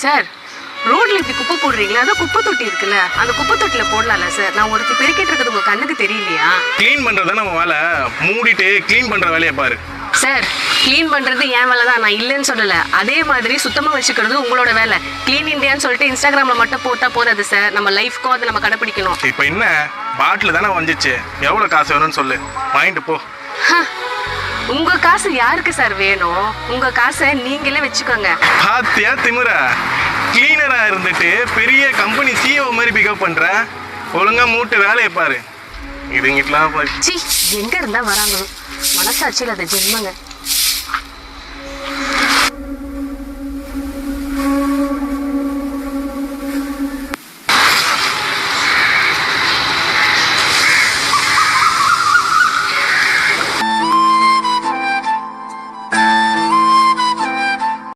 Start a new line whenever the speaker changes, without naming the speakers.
Sir ரோட்ல இப்படி குப்பை போடுறீங்களா? அதான் குப்பை தொட்டி இருக்குல்ல, அந்த குப்பை தொட்டில போடலாம்ல சார். நான் ஒருத்தி பெருக்கிட்டு இருக்கிறது உங்க கண்ணுக்கு தெரியலையா?
க்ளீன் பண்றத நம்ம வேலை, மூடிட்டு க்ளீன் பண்ற வேலையை பாரு.
சார் க்ளீன் பண்றது என் வேலை தான், நான் இல்லைன்னு சொல்லல. அதே மாதிரி சுத்தமா வச்சுக்கிறது உங்களோட வேலை. க்ளீன் இந்தியான்னு சொல்லிட்டு இன்ஸ்டாகிராம்ல மட்டும் போட்டா போதாது சார், நம்ம லைஃப்க்கும் அதை நம்ம கடைப்பிடிக்கணும்.
இப்போ என்ன பாட்டில் தானே வந்துச்சு, எவ்வளோ காசு வேணும்னு சொல்லு, வாங்கிட்டு போ.
உங்க காசு யாருக்கு சார் வேணும்? உங்க காசை நீங்களே வச்சுக்கோங்க.
பாத்தியா திமுறா, கிளீனரா இருந்துட்டு பெரிய கம்பெனி சிஇஓ மாதிரி பிக்கப் பண்ற. ஒழுங்கா மூட்டு வேலையை பாரு. இதுங்கிட்டலாம்
எங்க இருந்தா வராங்களோ, மனசாட்சியில் அதை ஜென்மங்க.